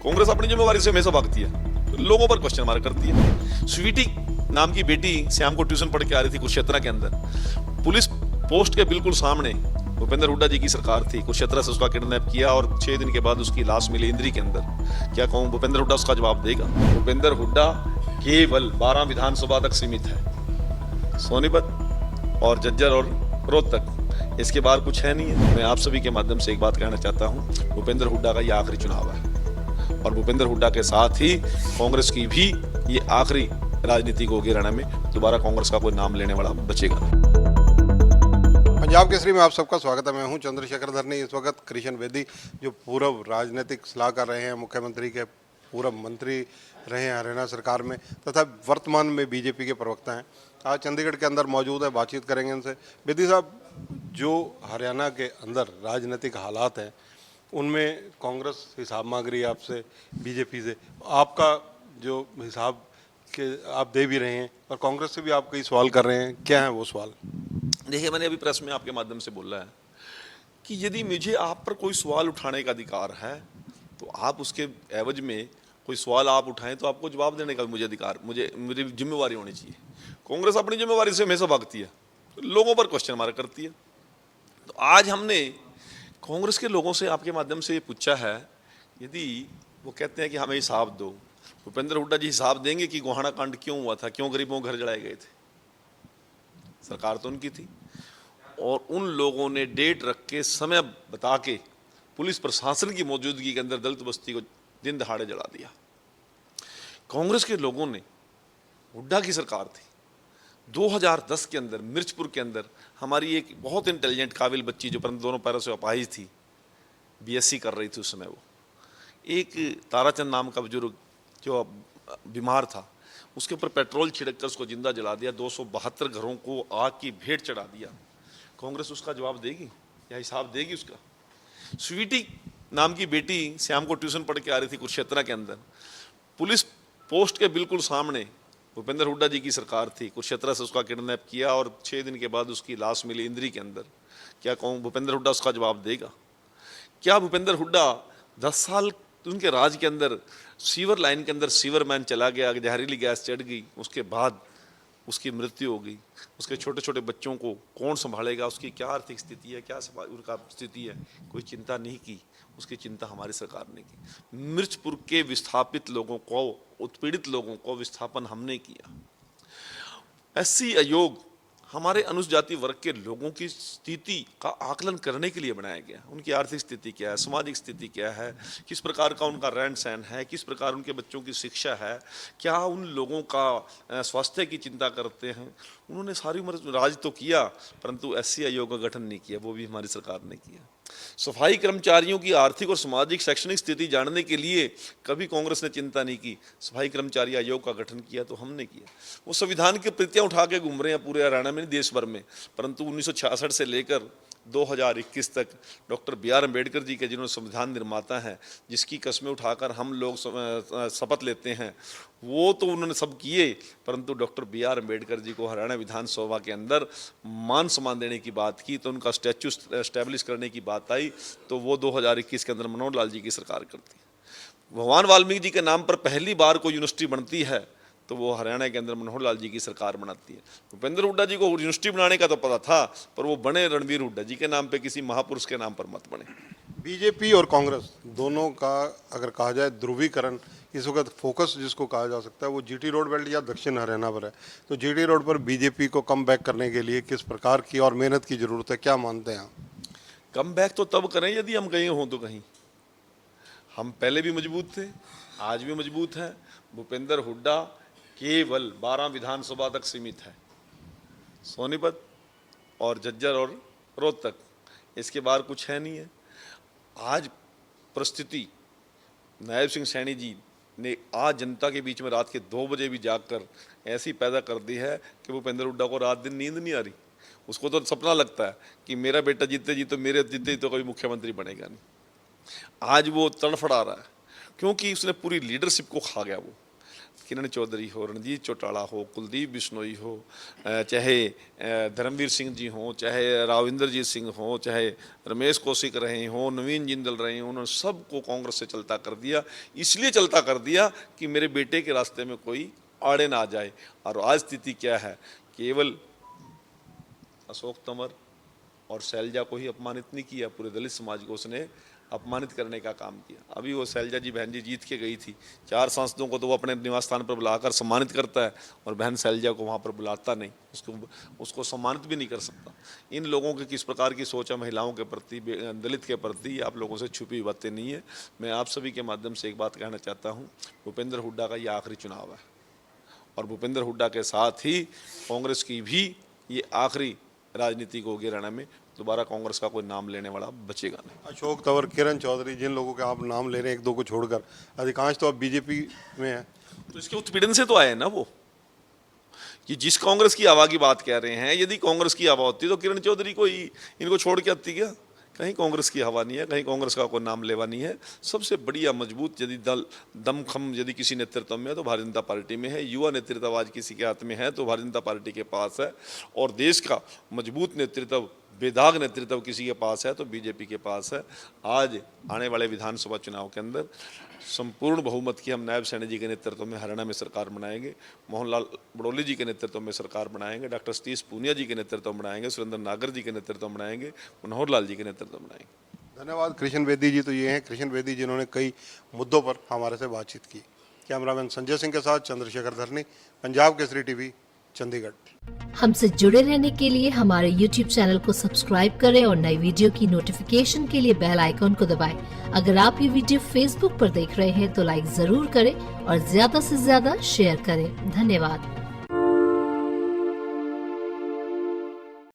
कांग्रेस अपनी जिम्मेवारी से हमेशा भागती है, लोगों पर क्वेश्चन मार्क करती है। स्वीटी नाम की बेटी श्याम को ट्यूशन पढ़ के आ रही थी कुरुक्षेत्र के अंदर, पुलिस पोस्ट के बिल्कुल सामने भूपेंद्र हुड्डा जी की सरकार थी, कुरुक्षेत्र से उसका किडनैप किया और 6 दिन के बाद उसकी लाश मिली इंद्री के अंदर। क्या कहूं, भूपेंद्र हुड्डा उसका जवाब देगा? भूपेंद्र हुड्डा केवल 12 विधानसभा तक सीमित है, सोनीपत और झज्जर और रोहतक, इसके बाहर कुछ है नहीं है। मैं आप सभी के माध्यम से एक बात कहना चाहता हूं, भूपेंद्र हुड्डा का यह आखिरी चुनाव है और भूपेंद्र हुड्डा के साथ ही कांग्रेस की भी ये आखिरी राजनीति होगी। हरियाणा में दोबारा कांग्रेस का कोई नाम लेने वाला बचेगा नहीं। पंजाब केसरी में आप सबका स्वागत है। मैं हूं चंद्रशेखर धरनी। इस वक्त कृष्ण बेदी जो पूर्व राजनीतिक सलाहकार रहे हैं, मुख्यमंत्री के पूर्व मंत्री रहे हैं हरियाणा सरकार में, तथा वर्तमान में बीजेपी के प्रवक्ता हैं, आज चंडीगढ़ के अंदर मौजूद है। बातचीत करेंगे उनसे। बेदी साहब, जो हरियाणा के अंदर राजनीतिक हालात हैं उनमें कांग्रेस हिसाब मांग रही है आपसे, बीजेपी से। आपका जो हिसाब के आप दे भी रहे हैं और कांग्रेस से भी आप कई सवाल कर रहे हैं, क्या है वो सवाल? देखिए, मैंने अभी प्रेस में आपके माध्यम से बोला है कि यदि मुझे आप पर कोई सवाल उठाने का अधिकार है तो आप उसके एवज में कोई सवाल आप उठाएं तो आपको जवाब देने का भी मुझे अधिकार, मेरी जिम्मेवारी होनी चाहिए। कांग्रेस अपनी जिम्मेवारी से हमेशा भागती है, लोगों पर क्वेश्चन मार्क करती है। तो आज हमने कांग्रेस के लोगों से आपके माध्यम से ये पूछा है, यदि वो कहते हैं कि हमें हिसाब दो, भूपेंद्र हुड्डा जी हिसाब देंगे कि गोहाना कांड क्यों हुआ था, क्यों गरीबों के घर जलाए गए थे? सरकार तो उनकी थी और उन लोगों ने डेट रख के, समय बता के, पुलिस प्रशासन की मौजूदगी के अंदर दलित बस्ती को दिन दहाड़े जला दिया। कांग्रेस के लोगों ने, हुड्डा की सरकार थी, 2010 के अंदर मिर्चपुर के अंदर हमारी एक बहुत इंटेलिजेंट काबिल बच्ची जो परंतु दोनों पैरों से अपाहिज थी, बीएससी कर रही थी उस समय, वो एक ताराचंद नाम का बुजुर्ग जो बीमार था, उसके ऊपर पेट्रोल छिड़क कर उसको जिंदा जला दिया, 272 घरों को आग की भेंट चढ़ा दिया। कांग्रेस उसका जवाब देगी या हिसाब देगी उसका? स्वीटी नाम की बेटी श्याम को ट्यूशन पढ़ के आ रही थी कुरुक्षेत्र के अंदर, पुलिस पोस्ट के बिल्कुल सामने भूपेंद्र हुड्डा जी की सरकार थी, कुरुक्षेत्र से उसका किडनैप किया और 6 दिन के बाद उसकी लाश मिली इंद्री के अंदर। क्या कहूँ, भूपेंद्र हुड्डा उसका जवाब देगा? क्या भूपेंद्र हुड्डा 10 साल उनके राज के अंदर सीवर लाइन के अंदर सीवर मैन चला गया, जहरीली गैस चढ़ गई, उसके बाद उसकी मृत्यु हो गई, उसके छोटे छोटे बच्चों को कौन संभालेगा, उसकी क्या आर्थिक स्थिति है, क्या उनका स्थिति है, कोई चिंता नहीं की। उसकी चिंता हमारी सरकार ने की। मिर्चपुर के विस्थापित लोगों को, उत्पीड़ित लोगों को विस्थापन हमने किया। एससी आयोग हमारे अनुसूचित जाति वर्ग के लोगों की स्थिति का आकलन करने के लिए बनाया गया। उनकी आर्थिक स्थिति क्या है, सामाजिक स्थिति क्या है, किस प्रकार का उनका रहन सहन है, किस प्रकार उनके बच्चों की शिक्षा है, क्या उन लोगों का स्वास्थ्य की चिंता करते हैं। उन्होंने सारी उम्र राज तो किया परंतु एससी आयोग का गठन नहीं किया, वो भी हमारी सरकार ने किया। सफाई कर्मचारियों की आर्थिक और सामाजिक शैक्षणिक स्थिति जानने के लिए कभी कांग्रेस ने चिंता नहीं की, सफाई कर्मचारी आयोग का गठन किया तो हमने किया। वो संविधान की प्रतियां उठा के घूम रहे हैं पूरे हरियाणा में, देश भर में, परंतु 1966 से लेकर 2021 तक डॉक्टर BR अम्बेडकर जी के, जिन्होंने संविधान निर्माता हैं, जिसकी कस्में उठाकर हम लोग शपथ लेते हैं, वो तो उन्होंने सब किए, परंतु डॉक्टर BR अम्बेडकर जी को हरियाणा विधानसभा के अंदर मान सम्मान देने की बात की, तो उनका स्टैच्यू एस्टैब्लिश करने की बात आई तो वो 2021 के अंदर मनोहर लाल जी की सरकार करती है। भगवान वाल्मीकि जी के नाम पर पहली बार कोई यूनिवर्सिटी बनती है तो वो हरियाणा के अंदर मनोहर लाल जी की सरकार बनाती है। भूपेंद्र हुड्डा जी को यूनिवर्सिटी बनाने का तो पता था, पर वो बने रणवीर हुड्डा जी के नाम पे, किसी महापुरुष के नाम पर मत बने। बीजेपी और कांग्रेस दोनों का अगर कहा जाए ध्रुवीकरण, इस वक्त फोकस जिसको कहा जा सकता है वो जीटी रोड बेल्ट या दक्षिण हरियाणा पर है। तो जीटी रोड पर बीजेपी को कम बैक करने के लिए किस प्रकार की और मेहनत की जरूरत है, क्या मानते हैं आप? कम बैक तो तब करें यदि हम कहीं हों तो कहीं। हम पहले भी मजबूत थे, आज भी मजबूत हैं। भूपेंद्र हुड्डा केवल 12 विधानसभा तक सीमित है, सोनीपत और झज्जर और रोहतक, इसके बाहर कुछ है नहीं है। आज परिस्थिति नायब सिंह सैनी जी ने आज जनता के बीच में रात के 2 बजे भी जागकर ऐसी पैदा कर दी है कि भूपेंद्र हुड्डा को रात दिन नींद नहीं आ रही। उसको तो सपना लगता है कि मेरा बेटा जीते जी तो, मेरे जीते जी तो कभी मुख्यमंत्री बनेगा नहीं। आज वो तड़फड़ा रहा है क्योंकि उसने पूरी लीडरशिप को खा गया। वो किरण चौधरी हो, रणजीत चौटाला हो, कुलदीप बिश्नोई हो, चाहे धर्मवीर सिंह जी हों, चाहे राविंदरजीत सिंह हो, चाहे रमेश कौशिक रहे हों, नवीन जिंदल रहे हों, उन्होंने सबको कांग्रेस से चलता कर दिया। इसलिए चलता कर दिया कि मेरे बेटे के रास्ते में कोई आड़े ना आ जाए। और आज स्थिति क्या है, केवल अशोक तंवर और शैलजा को ही अपमानित नहीं किया, पूरे दलित समाज को उसने अपमानित करने का काम किया। अभी वो शैलजा जी बहन जी जीत के गई थी, 4 सांसदों को तो वो अपने निवास स्थान पर बुलाकर सम्मानित करता है और बहन शैलजा को वहाँ पर बुलाता नहीं, उसको सम्मानित भी नहीं कर सकता। इन लोगों की किस प्रकार की सोच है महिलाओं के प्रति, दलित के प्रति, आप लोगों से छुपी हुई बातें नहीं है। मैं आप सभी के माध्यम से एक बात कहना चाहता हूँ, भूपेंद्र हुड्डा का ये आखिरी चुनाव है और भूपेंद्र हुड्डा के साथ ही कांग्रेस की भी ये आखिरी राजनीति को होगी। हरियाणा में दोबारा कांग्रेस का कोई नाम लेने वाला बचेगा नहीं। अशोक तंवर, किरण चौधरी, जिन लोगों के आप नाम ले रहे हैं, एक दो को छोड़कर अधिकांश तो अब बीजेपी में है। तो इसके उत्पीड़न से तो आए ना वो, कि जिस कांग्रेस की हवा की बात कह रहे हैं, यदि कांग्रेस की हवा होती तो किरण चौधरी को ही इनको छोड़ के आती क्या? कहीं कांग्रेस की हवा नहीं है, कहीं कांग्रेस का कोई नाम लेवा नहीं है। सबसे बढ़िया मजबूत यदि दल दमखम यदि किसी नेतृत्व में है तो भारतीय जनता पार्टी में है। युवा नेतृत्व आज किसी के हाथ में है तो भारतीय जनता पार्टी के पास है। और देश का मजबूत नेतृत्व, बेदाग नेतृत्व किसी के पास है तो बीजेपी के पास है। आज आने वाले विधानसभा चुनाव के अंदर संपूर्ण बहुमत की हम नायब सैनी जी के नेतृत्व में हरियाणा में सरकार बनाएंगे, मोहनलाल बड़ौली जी के नेतृत्व में सरकार बनाएंगे, डॉक्टर सतीश पूनिया जी के नेतृत्व में बनाएंगे, सुरेंद्र नागर जी के नेतृत्व में बनाएंगे, मनोहर लाल जी के नेतृत्व में बनाएंगे। धन्यवाद। कृष्ण बेदी जी तो ये हैं कृष्ण बेदी जिन्होंने कई मुद्दों पर हमारे से बातचीत की। कैमरामैन संजय सिंह के साथ चंद्रशेखर धरनी, पंजाब केसरी टीवी, चंडीगढ़। हमसे जुड़े रहने के लिए हमारे YouTube चैनल को सब्सक्राइब करें और नई वीडियो की नोटिफिकेशन के लिए बेल आइकॉन को दबाएं। अगर आप ये वीडियो Facebook पर देख रहे हैं तो लाइक जरूर करें और ज्यादा से ज्यादा शेयर करें। धन्यवाद।